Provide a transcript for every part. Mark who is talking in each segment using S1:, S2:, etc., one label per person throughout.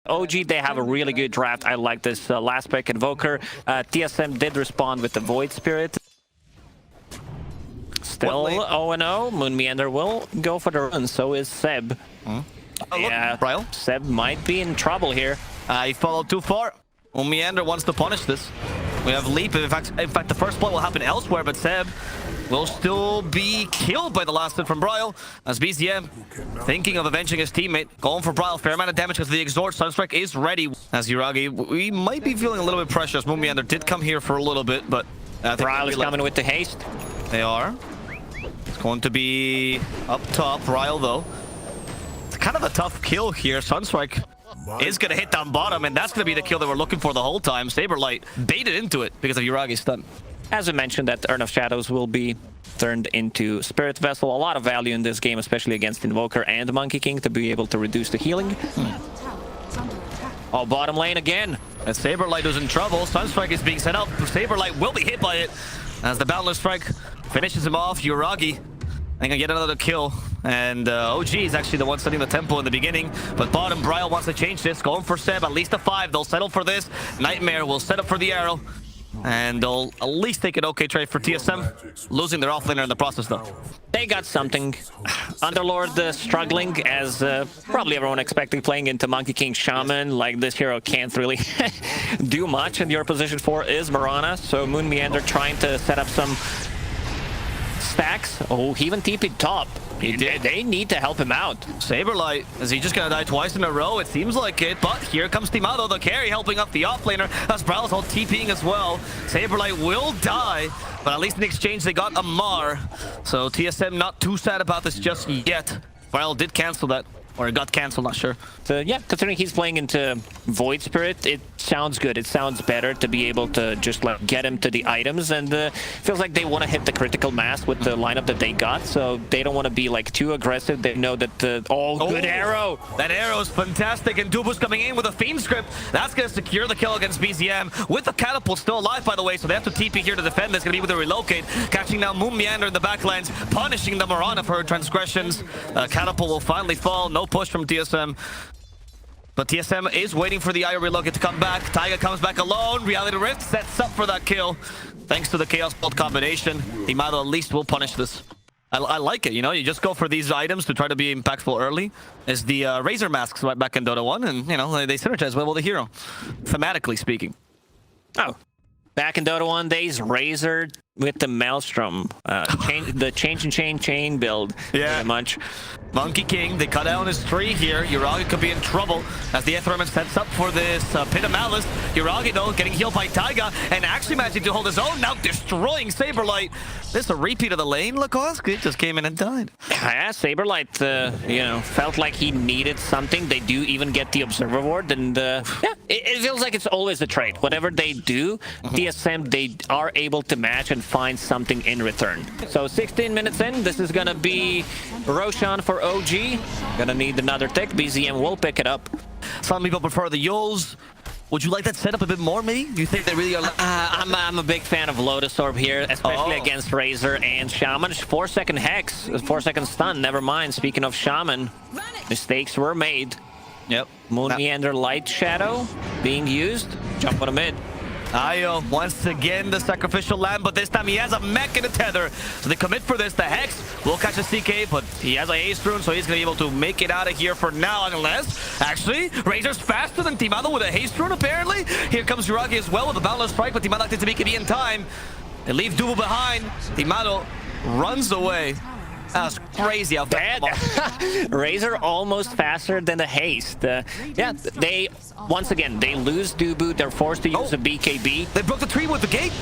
S1: OG, they have a really good draft. I like this last pick Invoker. TSM did respond with the Void Spirit. Still 0-0. Moon Meander will go for the run, so is Seb. Yeah,
S2: Bryle.
S1: Seb might be in trouble here.
S2: He followed too far. Moon Meander wants to punish this. We have Leap. In fact, the first blood will happen elsewhere, but Seb will still be killed by the last hit from Bryle, as BZM thinking of avenging his teammate, going for Bryle. Fair amount of damage because the Exhort. Sunstrike is ready. As Yuragi, we might be feeling a little bit precious. Moon Meander did come here for a little bit, but I think
S1: Bryle is coming with the haste.
S2: They are. It's going to be up top. Bryle, though. It's kind of a tough kill here. Sunstrike is going to hit down bottom, and that's going to be the kill that we're looking for the whole time. Saberlight baited into it because of Yuragi's stun.
S1: As we mentioned, that Urn of Shadows will be turned into Spirit Vessel. A lot of value in this game, especially against Invoker and Monkey King, to be able to reduce the healing. Oh, bottom lane again.
S2: And Saberlight is in trouble. Sunstrike is being set up. Saberlight will be hit by it as the Boundless Strike finishes him off. Yuragi, I think I get another kill. And OG is actually the one setting the tempo in the beginning. But bottom, Bryle wants to change this. Going for Seb, at least a 5. They'll settle for this. Nightmare will set up for the arrow. And they'll at least take an okay trade for TSM. Losing their offlaner in the process, though.
S1: They got something. Underlord struggling, as probably everyone expecting, playing into Monkey King Shaman. Like, this hero can't really do much. And your position 4 is Mirana. So Moon Meander trying to set up some stacks. Oh, he even TP'd top. They need to help him out.
S2: Saberlight, is he just gonna die twice in a row? It seems like it, but here comes Timado, the carry, helping up the offlaner. That's Bryle's all TPing as well. Saberlight will die, but at least in exchange they got a Mar. So TSM not too sad about this just yet. Bryle did cancel that. Or it got cancelled, not sure.
S1: So yeah, considering he's playing into Void Spirit, it sounds good. It sounds better to be able to just like get him to the items, and feels like they want to hit the critical mass with the lineup that they got, so they don't want to be like too aggressive. They know that good arrow.
S2: That arrow is fantastic, and Dubu's coming in with a Fiend script. That's going to secure the kill against BZM. With the catapult still alive, by the way, so they have to TP here to defend. That's going to be with a relocate. Catching now Moon Meander in the backlines, punishing the Mirana for her transgressions. Catapult will finally fall. No push from TSM. But TSM is waiting for the IO relocate to come back. Taiga comes back alone. Reality Rift sets up for that kill. Thanks to the Chaos Bolt combination, Timado at least will punish this. I like it, you know? You just go for these items to try to be impactful early. Is the Razor masks right back in Dota 1, and, you know, they synergize well with the hero, thematically speaking.
S1: Oh. Back in Dota 1 days, Razor with the Maelstrom. The chain build, pretty much.
S2: Monkey King, they cut down his tree here. Yuragi could be in trouble as the Aetherman sets up for this Pit of Malice. Yuragi, though, getting healed by Taiga and actually managing to hold his own, now destroying Saberlight. This is a repeat of the lane, Lakoski just came in and died.
S1: Yeah, Saberlight, you know, felt like he needed something. They do even get the Observer Ward, and yeah, it feels like it's always a trade. Whatever they do, TSM, they are able to match and find something in return. So 16 minutes in, this is gonna be Roshan for OG. Gonna need another tick. BZM will pick it up.
S2: Some people prefer the Yols. Would you like that setup a bit more, maybe? Do you think they really are?
S1: I'm a big fan of Lotus Orb here, especially against Razor and Shaman. 4-second Hex, 4-second stun, never mind. Speaking of Shaman, mistakes were made.
S2: Yep.
S1: Moon Meander Light Shadow being used. Jump on a mid.
S2: Ayo, once again, the sacrificial lamb, but this time he has a mech and a tether. So they commit for this. The Hex will catch a CK, but he has a haste rune, so he's going to be able to make it out of here for now, unless, actually, Razor's faster than Timado with a haste rune, apparently. Here comes Yuragi as well with a Boundless Strike, but Timado gets to BKB in time. They leave Dubu behind. Timado runs away. That's crazy how fast.
S1: Razor almost faster than the haste. Yeah, they, once again, they lose Dubu. They're forced to use a BKB.
S2: They broke the tree with the gate.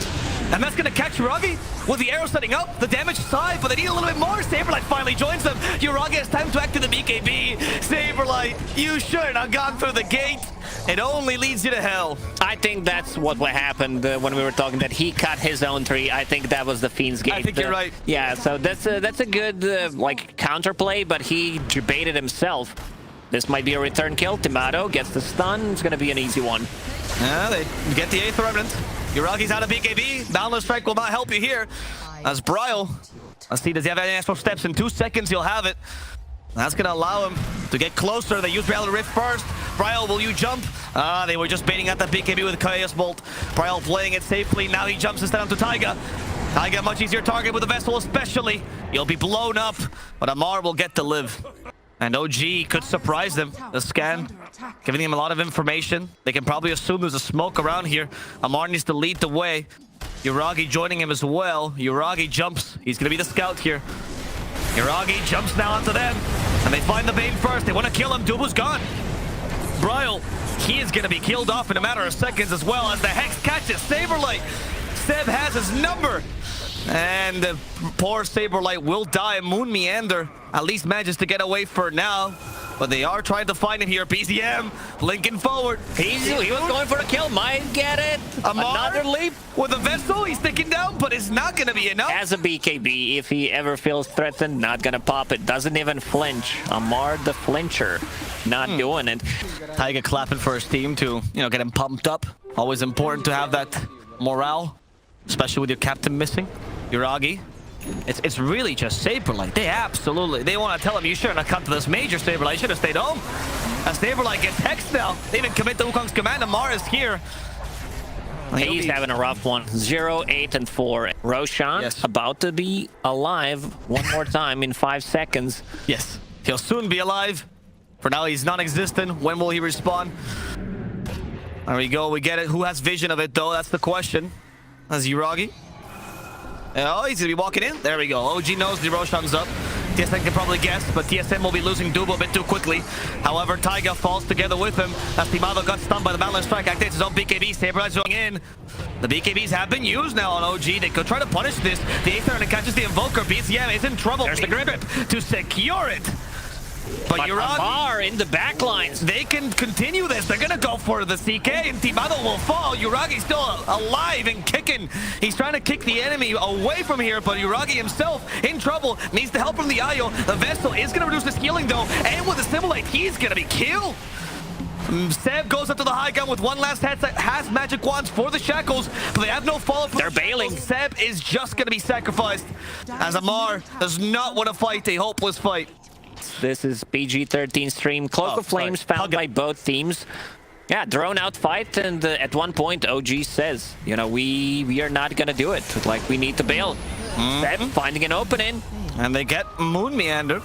S2: And that's going to catch Yuragi with the arrow setting up. The damage side, but they need a little bit more. Saberlight finally joins them. Yuragi has time to activate the BKB. Saberlight, you shouldn't have gone through the gate. It only leads you to hell.
S1: I think that's what happened when we were talking, that he cut his own tree. I think that was the Fiend's Gate.
S2: I think you're right.
S1: Yeah, so that's a good like counterplay, but he baited himself. This might be a return kill. Timado gets the stun. It's going to be an easy one.
S2: Yeah, they get the Aether Remnant. Yuragi's out of BKB. Boundless Strike will not help you here. As Bryle, let's see, does he have any extra steps? In 2 seconds, he'll have it. That's going to allow him to get closer. They use Reality Rift first. Bryal, will you jump? They were just baiting at that BKB with Chaos Bolt. Bryal playing it safely. Now he jumps instead onto Taiga. Taiga, much easier target with the Vessel especially. He'll be blown up, but Amar will get to live. And OG could surprise them. The scan, giving him a lot of information. They can probably assume there's a smoke around here. Amar needs to lead the way. Yuragi joining him as well. Yuragi jumps. He's going to be the scout here. Yuragi jumps now onto them. And they find the Bane first. They want to kill him. Dubu's gone. Bryal, he is going to be killed off in a matter of seconds as well as the Hex catches Saberlight. Seb has his number. And poor Saberlight will die. Moon Meander at least manages to get away for now. But they are trying to find him here. BZM linking forward.
S1: He was going for a kill. Might get it.
S2: Amar,
S1: another leap.
S2: With a Vessel, he's sticking down, but it's not going to be enough.
S1: As a BKB, if he ever feels threatened, not going to pop it. Doesn't even flinch. Amar the flincher. Not doing it.
S2: Taiga clapping for his team to, get him pumped up. Always important to have that morale, especially with your captain missing. Yuragi. It's really just Saberlight. They want to tell him, you shouldn't have come to this major, Saberlight. You should have stayed home. As Saberlight gets hexed now, they even commit the Wukong's command. Amar is here.
S1: He's having a rough one. 0, 8, and 4. Roshan about to be alive one more time in 5 seconds.
S2: Yes, he'll soon be alive. For now, he's non-existent. When will he respawn? There we go. We get it. Who has vision of it, though? That's the question. That's Yuragi. Oh, he's going to be walking in. There we go. OG knows the Roshan's up. TSM can probably guess, but TSM will be losing Dubo a bit too quickly. However, Taiga falls together with him as Timado got stunned by the Balance Strike. Activates his own BKB. Saberlight's going in. The BKBs have been used now on OG. They could try to punish this. The Aether and catches the Invoker. BCM is in trouble.
S1: There's the grip
S2: to secure it. But
S1: Amar in the back lines.
S2: They can continue this. They're going to go for the CK, and Timado will fall. Yuragi's still alive and kicking. He's trying to kick the enemy away from here, but Yuragi himself in trouble. Needs the help from the Io. The Vessel is going to reduce his healing, though, and with the Simulate, he's going to be killed. Seb goes up to the high gun with one last headset, has magic wands for the shackles, but they have no follow-up.
S1: They're bailing.
S2: Seb is just going to be sacrificed as Amar does not want to fight a hopeless fight.
S1: This is PG-13 stream. Cloak of Flames found by both teams. Yeah, drawn out fight, and at one point OG says, we are not gonna do it. Like, we need to bail. Seb finding an opening.
S2: And they get Moon Meander.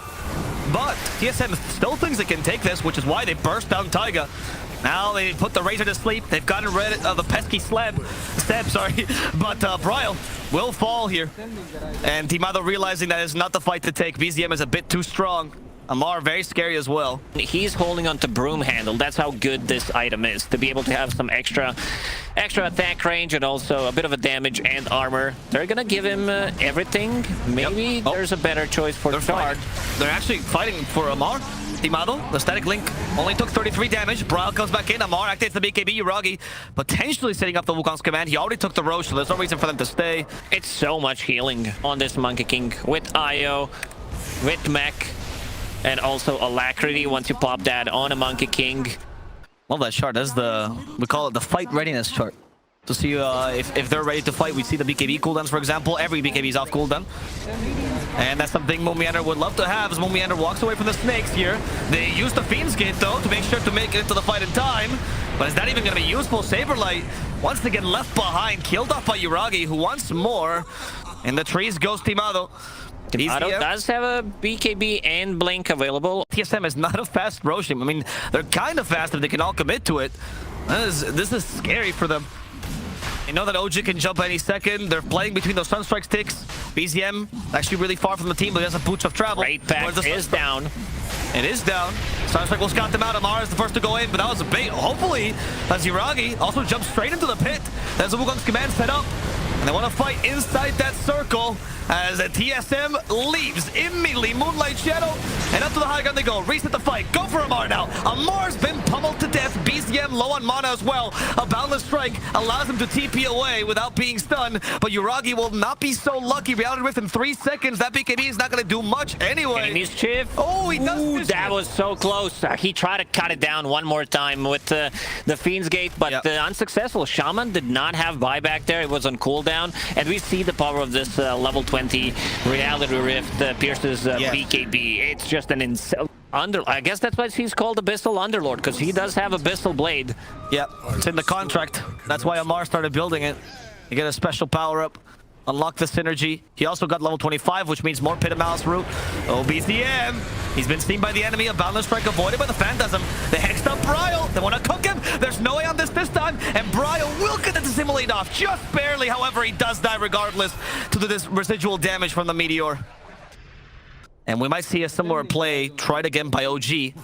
S2: But TSM still thinks they can take this, which is why they burst down Taiga. Now they put the Razor to sleep. They've gotten rid of the pesky Seb, but Bryal will fall here. And Timado realizing that it's not the fight to take. BZM is a bit too strong. Amar very scary as well.
S1: He's holding on to Broom Handle. That's how good this item is, to be able to have some extra attack range and also a bit of a damage and armor. They're gonna give him everything. Maybe there's a better choice for Shard.
S2: They're actually fighting for Amar. Timado, the static link, only took 33 damage. Bryal comes back in. Amar activates the BKB. Yuragi potentially setting up the Wukong's command. He already took the Roche, so there's no reason for them to stay.
S1: It's so much healing on this Monkey King with Io, with Mech, and also Alacrity once you pop that on a Monkey King.
S2: Love that chart. That's we call it the fight readiness chart. To see if they're ready to fight. We see the BKB cooldowns, for example. Every BKB is off cooldown. And that's something Moon Meander would love to have as Moon Meander walks away from the snakes here. They use the Fiend's Gate, though, to make sure to make it into the fight in time. But is that even going to be useful? Saberlight, once again left behind, killed off by Yuragi, who wants more. In the trees goes Timado.
S1: Timado does have a BKB and Blink available.
S2: TSM is not a fast Roshim. I mean, they're kind of fast if they can all commit to it. This is scary for them. They know that OG can jump any second. They're playing between those Sunstrike sticks. BZM actually really far from the team, but he has a boots of travel.
S1: Right back is down.
S2: It is down. Sunstrike will scout them out. Amar is the first to go in, but that was a bait. Hopefully, as Yuragi also jumps straight into the pit. There's the Wukong's command set up. And they want to fight inside that circle as a TSM leaves immediately. Moonlight Shadow, and up to the high ground they go. Reset the fight. Go for Amar now. Amar's been pummeled to death. BZM BZM low on mana as well. A Boundless Strike allows him to TP away without being stunned, but Yuragi will not be so lucky. Reality Rift in 3 seconds. That BKB is not going to do much anyway.
S1: Enemy's Chief.
S2: Oh, he does.
S1: Ooh, that was so close. He tried to cut it down one more time with the Fiend's Gate, but unsuccessful. Shaman did not have buyback there. It was on cooldown, and we see the power of this level 20 Reality Rift pierces BKB. It's just an insane... I guess that's why he's called Abyssal Underlord, because he does have Abyssal Blade.
S2: Yeah, it's in the contract. That's why Amar started building it. You get a special power-up, unlock the synergy. He also got level 25, which means more Pit of Malice route. Oh, BZM! He's been seen by the enemy. A Boundless Strike avoided, but the Phantasm. They hexed up Bryle. They want to cook him. There's no way on this time, and Bryle will get the Dissimulate off, just barely. However, he does die regardless to this residual damage from the Meteor. And we might see a similar play tried again by OG.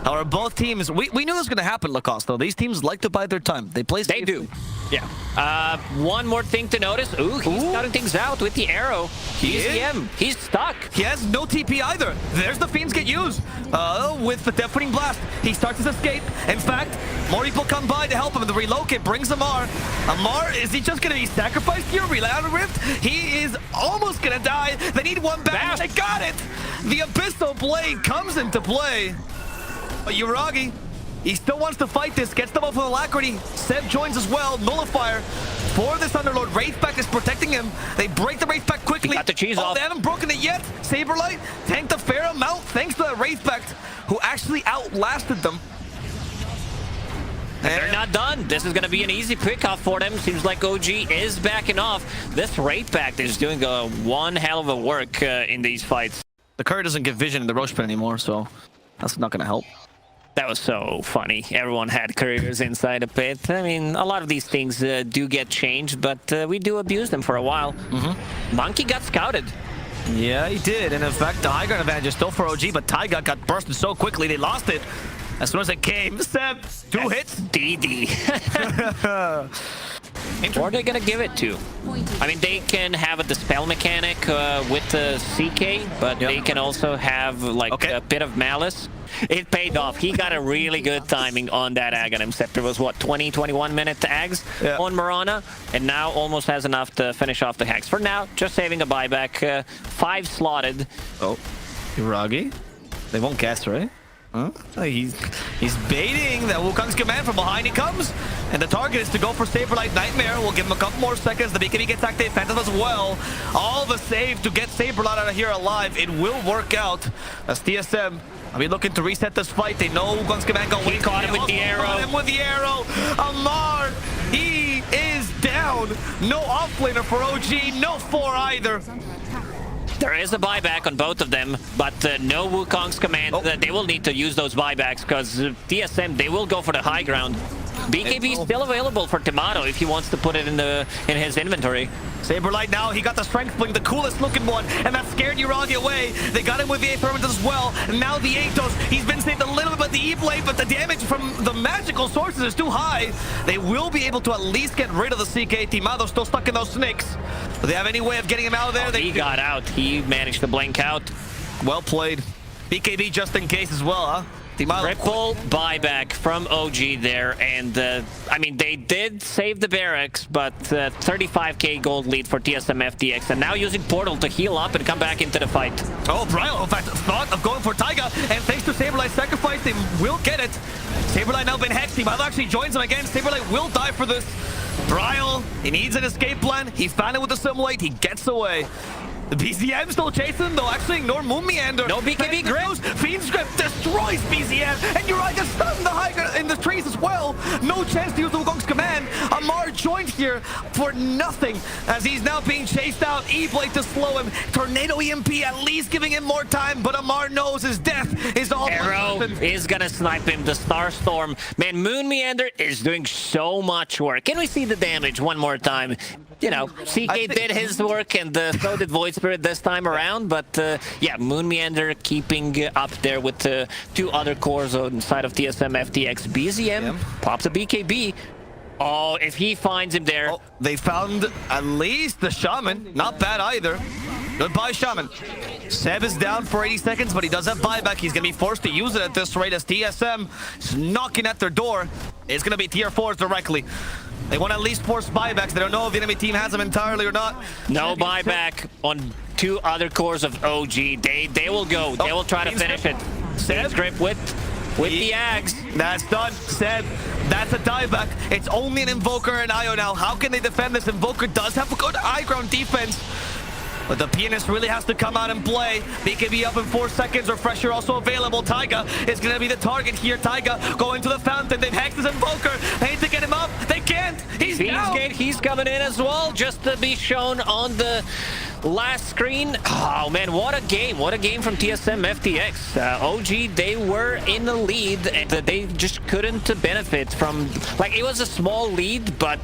S2: However, both teams, we knew this was going to happen, Lacoste, though. These teams like to bide their time. They play safe.
S1: They do. Yeah. One more thing to notice. Ooh, he's cutting things out with the arrow. He's stuck.
S2: He has no TP either. There's the Fiends get used with the Deafening Blast. He starts his escape. In fact, more people come by to help him. The relocate brings Amar. Amar, is he just going to be sacrificed here? Reality Rift? He is almost going to die. They need one back. They got it. The Abyssal Blade comes into play. But Yuragi, he still wants to fight this, gets them off with alacrity. Seb joins as well, Nullifier for this Underlord. Wraithback is protecting him. They break the Wraithback quickly.
S1: He got the cheese off.
S2: They haven't broken it yet. Saberlight tanked a fair amount thanks to that Wraithback, who actually outlasted them.
S1: And they're not done. This is going to be an easy pick-off for them. Seems like OG is backing off. This Wraithback is doing one hell of a work in these fights.
S2: The Courier doesn't get vision in the Roche Pit anymore, so that's not going to help.
S1: That was so funny. Everyone had couriers inside a pit. I mean, a lot of these things do get changed, but we do abuse them for a while. Monkey got scouted.
S2: Yeah, he did. And in fact, the high ground advantage is still for OG, but Taiga got bursted so quickly, they lost it. As soon as it came, Seb, 2 hits.
S1: DD. Or are they going to give it to? I mean, they can have a Dispel mechanic with the CK, but they can also have like a bit of Malice. It paid off. He got a really good timing on that Aghanim Scepter. It was what, 20-21 minute Ags on Mirana, and now almost has enough to finish off the Hex. For now, just saving a buyback. 5 slotted.
S2: Oh, Yuragi? They won't guess, right? Huh? He's baiting that Wukong's command. From behind he comes, and the target is to go for Saberlight Nightmare. We'll give him a couple more seconds. The BKB gets activated, Phantom as well. All the save to get Saberlight out of here alive. It will work out as TSM. I mean, looking to reset this fight. They know Wukong's command going.
S1: He caught him with the arrow.
S2: Caught him with the arrow. Amar, he is down. No offlaner for OG. No 4 either.
S1: There is a buyback on both of them, but no Wukong's command. They will need to use those buybacks because TSM, they will go for the high ground. BKB is still available for Tomato if he wants to put it in his inventory.
S2: Saberlight now, he got the Strength Blink, the coolest looking one, and that scared Yuragi away. They got him with the Affirmative as well, and now the Atos. He's been saved a little bit by the E-Blade, but the damage from the magical sources is too high. They will be able to at least get rid of the CK. Timado still stuck in those snakes. Do they have any way of getting him out of there?
S1: He got out. He managed to blink out.
S2: Well played. BKB just in case as well, huh?
S1: Triple buyback from OG there, and I mean, they did save the barracks, but 35k gold lead for TSM FTX, and now using Portal to heal up and come back into the fight.
S2: Oh, Bryle, in fact, thought of going for Taiga, and thanks to Saberlight's sacrifice, they will get it. Saberlight now been hexed. Timado actually joins him again. Saberlight will die for this. Bryle, he needs an escape plan. He found it with the Simulate. He gets away. The BZM still chasing, though actually ignore Moon Meander.
S1: No BKB grip.
S2: Fiend's Grip destroys BZM, and Yuragi stunned the high in the trees as well. No chance to use the Wukong's command. Amar joined here for nothing, as he's now being chased out. E-Blade to slow him. Tornado EMP at least giving him more time, but Amar knows his death is all.
S1: Arrow is gonna snipe him. The Starstorm. Man, Moon Meander is doing so much work. Can we see the damage one more time? You know, CK did his work, and so did Void Spirit this time around, but yeah, Moon Meander keeping up there with 2 other cores inside of TSM FTX. BZM pops a BKB. Oh, if he finds him there.
S2: Oh, they found at least the Shaman. Not bad either. Goodbye, Shaman. Seb is down for 80 seconds, but he does have buyback. He's going to be forced to use it at this rate as TSM is knocking at their door. It's going to be tier 4s directly. They want at least force buybacks. They don't know if the enemy team has them entirely or not.
S1: No buyback on 2 other cores of OG. They will go. They will try to finish it. Seb grip with the Ags.
S2: That's done. Seb, that's a dieback. It's only an Invoker and Io now. How can they defend this? Invoker does have a good high ground defense. But the pianist really has to come out and play. He can be up in 4 seconds. Refresher also available. Taiga is going to be the target here. Taiga going to the fountain. They've hacked his Invoker. They need to get him up. They can't. He's down.
S1: He's coming in as well, just to be shown on the last screen. Oh man, what a game. What a game from TSM FTX. OG, they were in the lead and they just couldn't benefit from, like, it was a small lead, but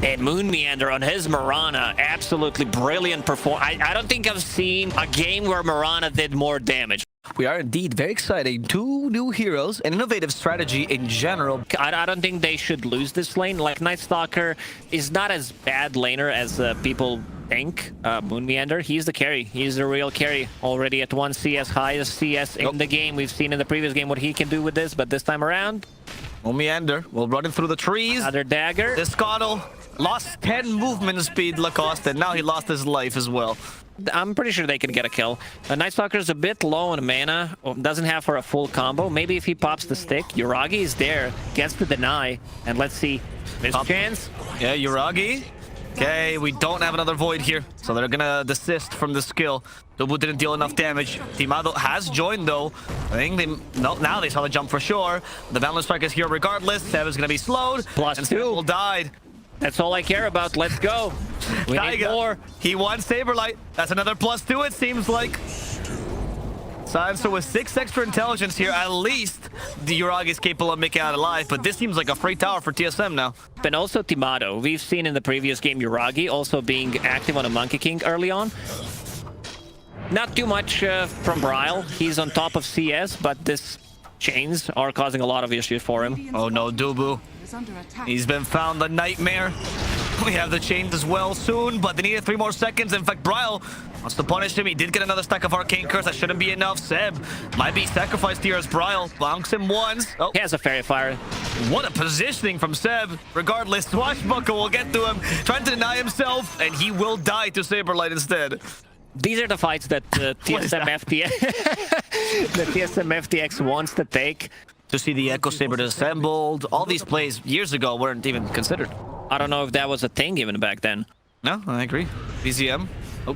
S1: and Moon Meander on his Mirana, absolutely brilliant performance. I don't think I've seen a game where Mirana did more damage.
S2: We are indeed very exciting. 2 new heroes, an innovative strategy in general.
S1: I don't think they should lose this lane. Like, Night Stalker is not as bad laner as people think. Moon Meander, he's the carry. He's the real carry. Already at 1 CS, highest CS in the game. We've seen in the previous game what he can do with this, but this time around...
S2: Moon Meander will run it through the trees.
S1: Another dagger.
S2: This Scottle lost 10 movement speed, Lacoste, and now he lost his life as well.
S1: I'm pretty sure they can get a kill. Night Stalker is a bit low on mana, doesn't have for a full combo. Maybe if he pops the stick, Yuragi is there, gets the deny, and let's see. There's a chance.
S2: Yeah, Yuragi. Okay, we don't have another Void here, so they're gonna desist from the skill. Dubu didn't deal enough damage. Timado has joined though. I think now they saw the jump for sure. The Boundless Strike is here regardless. Seb is gonna be slowed.
S1: Plus
S2: and
S1: 2.
S2: Seb will died.
S1: That's all I care about. Let's go. We need more.
S2: He wants Saberlight. That's another +2, it seems like. So with 6 extra intelligence here, at least the Yuragi is capable of making it out alive, but this seems like a free tower for TSM now.
S1: And also Timado. We've seen in the previous game Yuragi also being active on a Monkey King early on. Not too much from Bryle. He's on top of CS, but this chains are causing a lot of issues for him.
S2: Oh no, Dubu. He's been found the nightmare. We have the chains as well soon, but they needed 3 more seconds. In fact, Bryle wants to punish him. He did get another stack of Arcane Curse. That shouldn't be enough. Seb might be sacrificed here as Bryle bonks him once. Oh,
S1: he has a Fairy Fire.
S2: What a positioning from Seb. Regardless, Swashbuckle will get to him, trying to deny himself, and he will die to Saberlight instead.
S1: These are the fights that TSM FTX wants to take.
S2: To see the Echo Saber disassembled, all these plays years ago weren't even considered.
S1: I don't know if that was a thing even back then.
S2: No, I agree. BZM. Oh,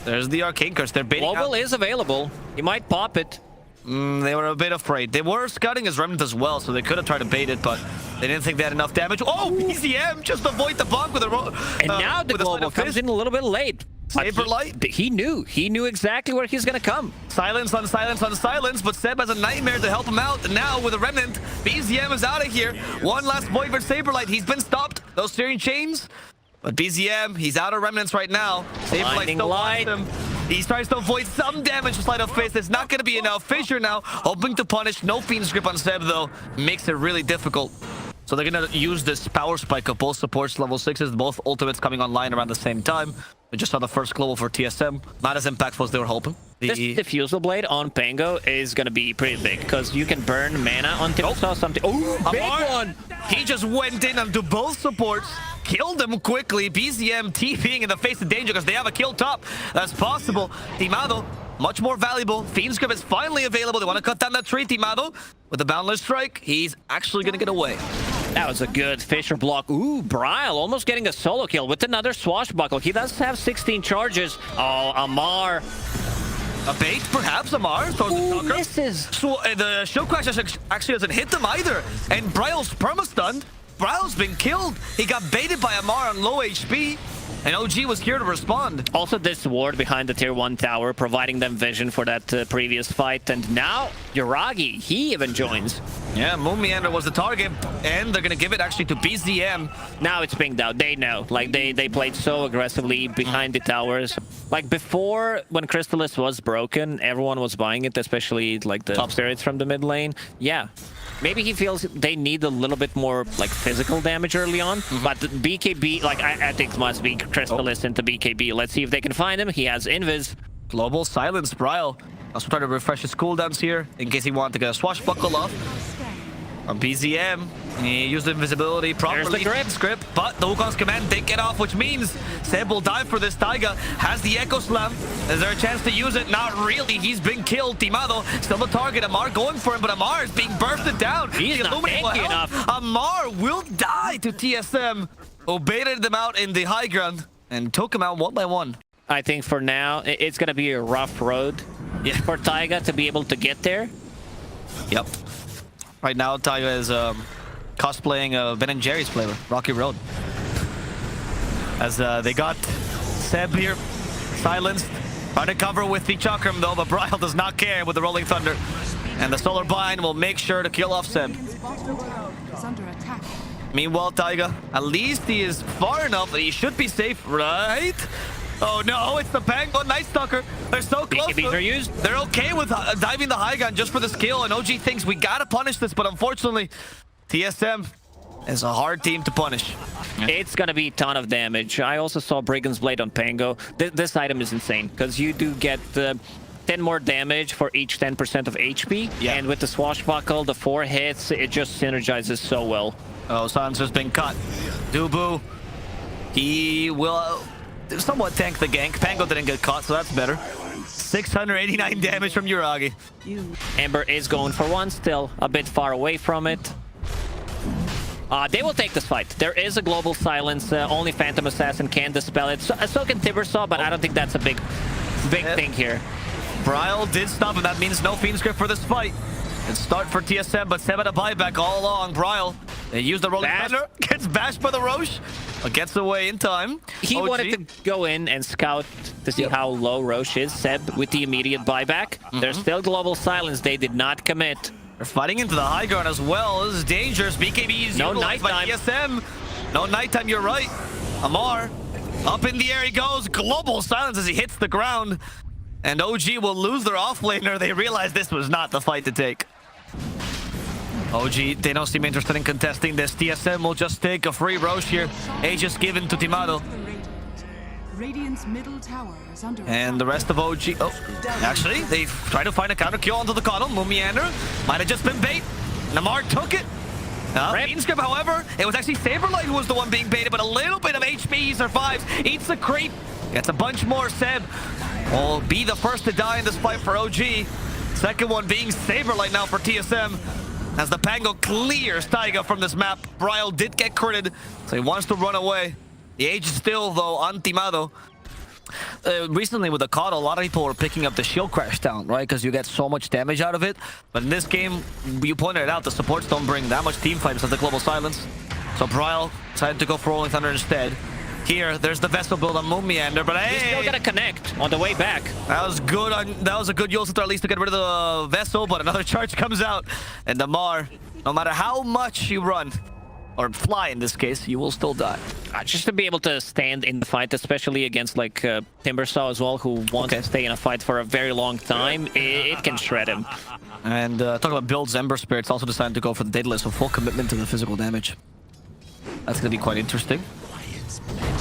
S2: there's the Arcane Curse. They're baiting
S1: Global is available. He might pop it.
S2: They were a bit afraid. They were scouting his Remnant as well, so they could have tried to bait it, but they didn't think they had enough damage. Oh, BZM just avoid the bonk with a
S1: and now the Global comes in a little bit late.
S2: Saberlight.
S1: He knew exactly where he's gonna come.
S2: Silence on silence on silence, but Seb has a nightmare to help him out. And now with a Remnant, BZM is out of here. One last Void for Saberlight. He's been stopped. Those steering chains. But BZM, he's out of Remnants right now. Saberlight still wants him. He tries to avoid some damage with Sleight of Fist. It's not going to be enough. Fissure now, hoping to punish. No Fiend's Grip on Seb, though. Makes it really difficult. So they're going to use this power spike of both supports, level 6s, both ultimates coming online around the same time. We just saw the first global for TSM. Not as impactful as they were hoping.
S1: This Diffusal Blade on Pango is going to be pretty big because you can burn mana on Tim. Saw something. Oh, big one!
S2: He just went in onto both supports. Killed him quickly. BZM TPing in the face of danger because they have a kill top. That's possible. Timado, much more valuable. Fiend's Grip is finally available. They want to cut down that tree. Timado with the Boundless Strike. He's actually going to get away.
S1: That was a good Fissure block. Ooh, Bryle almost getting a solo kill with another Swashbuckle. He does have 16 charges. Oh, Amar.
S2: A bait, perhaps. Amar throws the
S1: misses.
S2: So the Show Crash actually doesn't hit them either. And Bryle's perma-stunned. Bryle's been killed. He got baited by Amar on low HP. And OG was here to respond.
S1: Also, this ward behind the tier 1 tower, providing them vision for that previous fight. And now, Yuragi, he even joins.
S2: Yeah, Moon Meander was the target, and they're going to give it actually to BZM.
S1: Now it's pinged out. They know. Like, they played so aggressively behind the towers. Like, before, when Crystallis was broken, everyone was buying it, especially, like, the top spirits from the mid lane. Yeah. Maybe he feels they need a little bit more like physical damage early on. But the BKB, like I think must be Crystallis into BKB. Let's see if they can find him. He has Invis.
S2: Global silence, Bryle. Also trying to refresh his cooldowns here in case he wanted to get a swashbuckle off. On BZM, he used invisibility properly.
S1: There's the grip.
S2: Script, but the Wukong's command did get off, which means Seb will die for this. Taiga has the Echo Slam. Is there a chance to use it? Not really. He's been killed. Timado still the target. Amar going for him, but Amar is being bursted down.
S1: He's
S2: The
S1: not
S2: Illuminate will
S1: tanky
S2: help.
S1: enough.
S2: Amar will die to TSM. Obeyed them out in the high ground and took him out one by one.
S1: I think for now, it's going to be a rough road for Taiga to be able to get there.
S2: Yep. Right now, Taiga is cosplaying Ben & Jerry's flavor, Rocky Road. As they got Seb here, silenced. Trying to cover with the Chakram though, but Bryle does not care with the Rolling Thunder. And the Solar Bind will make sure to kill off Seb. Meanwhile, Taiga, at least he is far enough that he should be safe, right? Oh no, it's the Pango Night Stalker. They're so close.
S1: BKBs are used.
S2: They're okay with diving the high ground just for the skill, and OG thinks we gotta punish this, but unfortunately, TSM is a hard team to punish.
S1: It's gonna be a ton of damage. I also saw Brigand's Blade on Pango. This item is insane because you do get 10 more damage for each 10% of HP.
S2: Yeah.
S1: And with the Swashbuckle, the 4 hits, it just synergizes so well.
S2: Oh, Silencer's been cut. Dubu, he will somewhat tank the gank. Pango didn't get caught, so that's better. 689 damage from Yuragi.
S1: Ember is going for one, still a bit far away from it. They will take this fight. There is a global silence. Only Phantom Assassin can dispel it. So can Timbersaw, but I don't think that's a big thing here.
S2: Bryle did stop, and that means no Fiend Script for this fight. It's start for TSM, but Seb had a buyback all along. Bryle, they use the Rolling Thunder, gets bashed by the Roche, but gets away in time.
S1: He wanted to go in and scout to see how low Roche is. Seb with the immediate buyback. There's still global silence. They did not commit.
S2: They're fighting into the high ground as well. This is dangerous. BKB is
S1: No
S2: utilized by
S1: nighttime.
S2: TSM. No nighttime, you're right. Amar, up in the air he goes. Global silence as he hits the ground. And OG will lose their offlaner. They realize this was not the fight to take. OG, they don't seem interested in contesting this. TSM will just take a free Roche here. Aegis given to Timado.
S3: Radiant's middle tower is under
S2: And the rest of OG... Oh, actually, they try to find a counter kill onto the Coddle. Mumiander might have just been bait. Namar took it. Fiend Script, however, it was actually Saberlight who was the one being baited, but a little bit of HP, he survives. Eats the creep. Gets a bunch more. Seb will be the first to die in this fight for OG. Second one being Saberlight now for TSM. As the Pango clears Taiga from this map. Bryle did get critted, so he wants to run away. The age is still, though, on Timado. Recently with the Coddle, a lot of people were picking up the shield crash down, right? Because you get so much damage out of it. But in this game, you pointed it out, the supports don't bring that much team fight because of the global silence. So Bryle decided to go for Rolling Thunder instead. Here, there's the Vessel build on Mumiander, but hey!
S1: He's still gonna connect on the way back.
S2: That was good. That was a good use at least to get rid of the Vessel, but another charge comes out. And Damar, no matter how much you run, or fly in this case, you will still die.
S1: Just to be able to stand in the fight, especially against like Timbersaw as well, who wants to stay in a fight for a very long time, it can shred him.
S2: And talking about builds, Ember Spirit's also decided to go for the Daedalus, so full commitment to the physical damage. That's going to be quite interesting.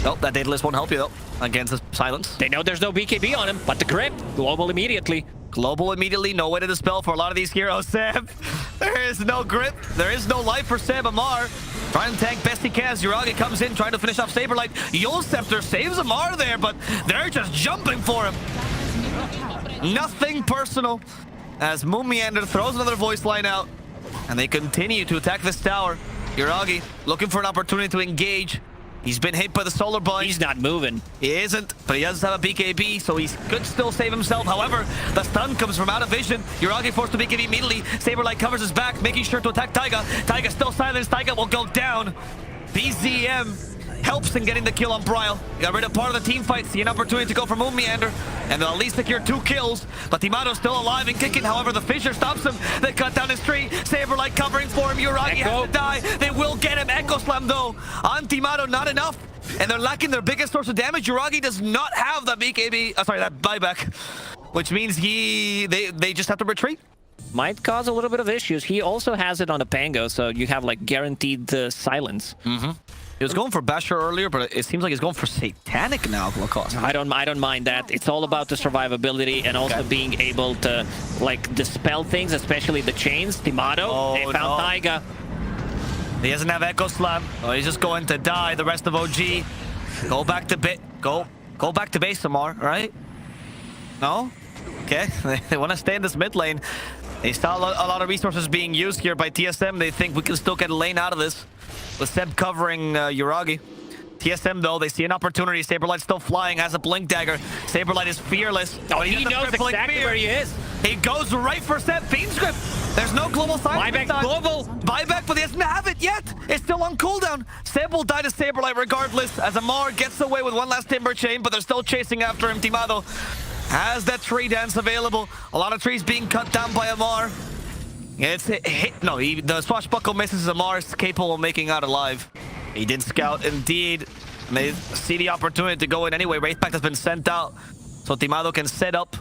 S2: Nope, that Daedalus won't help you though, against the silence.
S1: They know there's no BKB on him, but the grip, global immediately.
S2: Global immediately, no way to dispel for a lot of these heroes. Seb, there is no grip, there is no life for Seb. Amar trying to tank best he can as Yuragi comes in, trying to finish off Saberlight. Yul Scepter saves Amar there, but they're just jumping for him. Nothing personal, as Mumiander throws another voice line out, and they continue to attack this tower. Yuragi looking for an opportunity to engage. He's been hit by the Solar Bind.
S1: He's not moving.
S2: He isn't, but he does have a BKB, so he could still save himself. However, the stun comes from out of vision. Yuragi forced to BKB immediately. Saberlight covers his back, making sure to attack Taiga. Taiga still silenced. Taiga will go down. BZM helps in getting the kill on Bryle. He got rid of part of the team fight, see an opportunity to go for Mumiander, and they'll at least secure 2 kills. But Timado's still alive and kicking. However, the Fissure stops him. They cut down his tree. Saberlight covering for him. Yuragi has to die. They will get him. Echo Slam, though, on Timado, not enough. And they're lacking their biggest source of damage. Yuragi does not have the BKB, that buyback, which means they just have to retreat.
S1: might cause a little bit of issues. He also has it on the Pango, so you have like guaranteed silence.
S2: He was going for Basher earlier, but it seems like he's going for Satanic now, Lacoste.
S1: I don't mind that. It's all about the survivability and also being able to like dispel things, especially the chains. Timado, they found Taiga.
S2: He doesn't have Echo Slam. Oh, he's just going to die. The rest of OG. Go back to go back to base, Samar, right? No? Okay. They want to stay in this mid lane. They saw a lot of resources being used here by TSM. They think we can still get a lane out of this. With Seb covering Yuragi. TSM, though, they see an opportunity. Saberlight's still flying, has a Blink Dagger. Saberlight is fearless.
S1: Oh, he knows exactly where he is.
S2: He goes right for Seb. Fiend Script. There's no global sign.
S1: Buyback global.
S2: Buyback, but he doesn't have it yet. It's still on cooldown. Seb will die to Saberlight regardless, as Amar gets away with one last Timber Chain, but they're still chasing after him. Timado has that tree dance available. A lot of trees being cut down by Amar. It's hit. No, the swashbuckle misses. Amar is capable of making out alive. He did scout indeed. And they see the opportunity to go in anyway. Wraithback has been sent out, so Timado can set up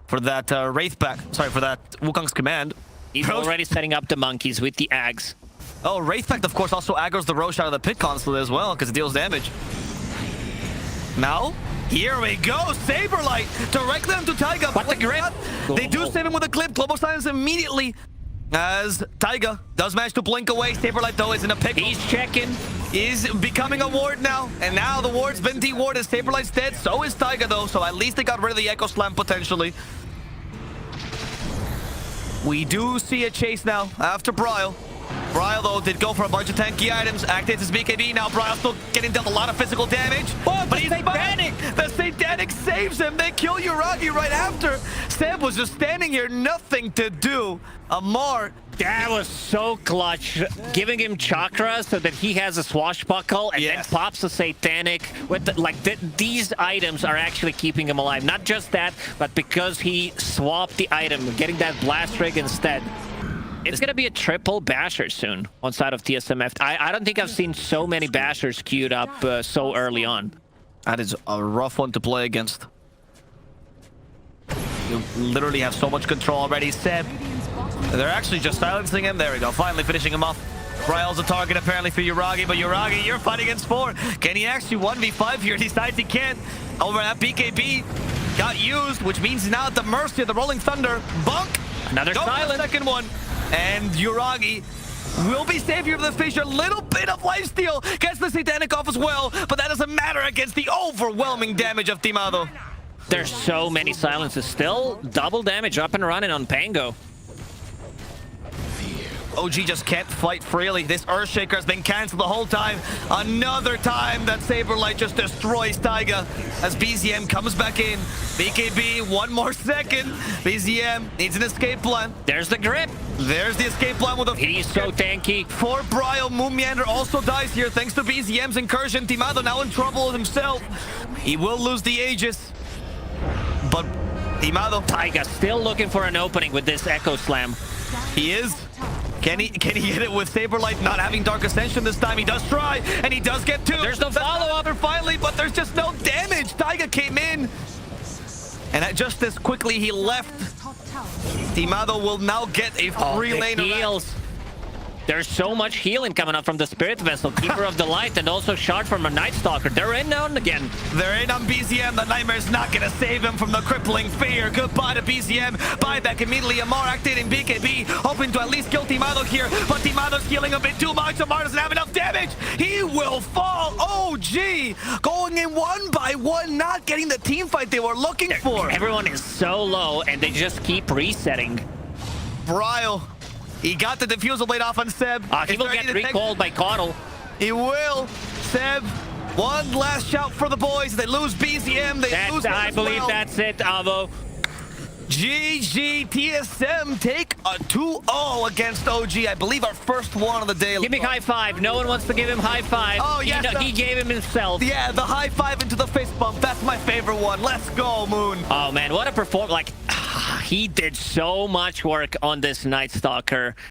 S2: for that Wraithback. Sorry, for that Wukong's command.
S1: He's already setting up the monkeys with the Ags.
S2: Oh, Wraithback, of course, also aggroes the Roche out of the pit constantly as well, because it deals damage. Now, here we go. Saberlight directly onto Taiga.
S1: But the grip.
S2: They do save him with a clip. Global silence immediately as Taiga does manage to blink away. Saberlight, though, is in a pickle.
S1: He's checking.
S2: Is becoming a ward now. And now the ward's been de-warded. Saberlight's dead. So is Taiga, though. So at least they got rid of the Echo Slam potentially. We do see a chase now after Bryle. Bryle, though, did go for a bunch of tanky items. Activates his BKB. Now Bryle still getting dealt a lot of physical damage.
S1: Oh,
S2: but he's Satanic! The Satanic saves him. They kill Yuragi right after. Seb was just standing here, nothing to do. Amar.
S1: That was so clutch. Giving him chakra so that he has a swashbuckle and then pops a Satanic. With these items are actually keeping him alive. Not just that, but because he swapped the item, getting that blast rig instead. It's going to be a triple basher soon on side of TSMF. I don't think I've seen so many bashers queued up so early on.
S2: That is a rough one to play against. You literally have so much control already. Seb, they're actually just silencing him. There we go. Finally finishing him off. Bryle's a target apparently for Yuragi, but Yuragi, you're fighting against 4. Can he actually 1v5 here? He decides he can't. Over at BKB got used, which means he's now at the mercy of the Rolling Thunder. Bunk!
S1: Another silence.
S2: Second one. And Yuragi will be saved here for the Fissure. A little bit of lifesteal. Gets the Satanic off as well, but that doesn't matter against the overwhelming damage of Timado.
S1: There's so many silences. Still double damage up and running on Pango.
S2: OG just can't fight freely. This Earthshaker has been cancelled the whole time. Another time that Saberlight just destroys Taiga as BZM comes back in. BKB, one more second. BZM needs an escape plan.
S1: There's the grip.
S2: There's the escape plan with a...
S1: He's so tanky.
S2: For Bryle, Moonmeander also dies here thanks to BZM's incursion. Timado now in trouble himself. He will lose the Aegis. But Timado...
S1: Taiga still looking for an opening with this Echo Slam.
S2: He is. Can he get it with Saberlight not having Dark Ascension this time? He does try, and he does get 2.
S1: There's no follow-up
S2: finally, but there's just no damage. Taiga came in, and just as quickly he left. Timado will now get a free lane
S1: heals. There's so much healing coming up from the Spirit Vessel, Keeper of the Light, and also Shard from a Night Stalker. They're in now and again.
S2: They're in on BZM. The Nightmare's not going to save him from the crippling fear. Goodbye to BZM. Buyback immediately. Amar activating BKB, hoping to at least kill Timado here, but Timado's healing a bit too much. Amar doesn't have enough damage. He will fall. OG going in 1 by 1, not getting the team fight they were looking for.
S1: Everyone is so low, and they just keep resetting.
S2: Bryle. He got the diffusal blade off on Seb.
S1: He will get recalled by Caudle.
S2: He will. Seb, one last shout for the boys. They lose BZM. They lose
S1: I believe that's it, Avo.
S2: GG TSM take a 2-0 against OG. I believe our first one of the day.
S1: Give me high five. No one wants to give him high five.
S2: Oh, yes.
S1: He gave him himself.
S2: Yeah, the high five into the fist bump. That's my favorite one. Let's go, Moon.
S1: Oh, man. What a performance. Like, he did so much work on this Night Stalker.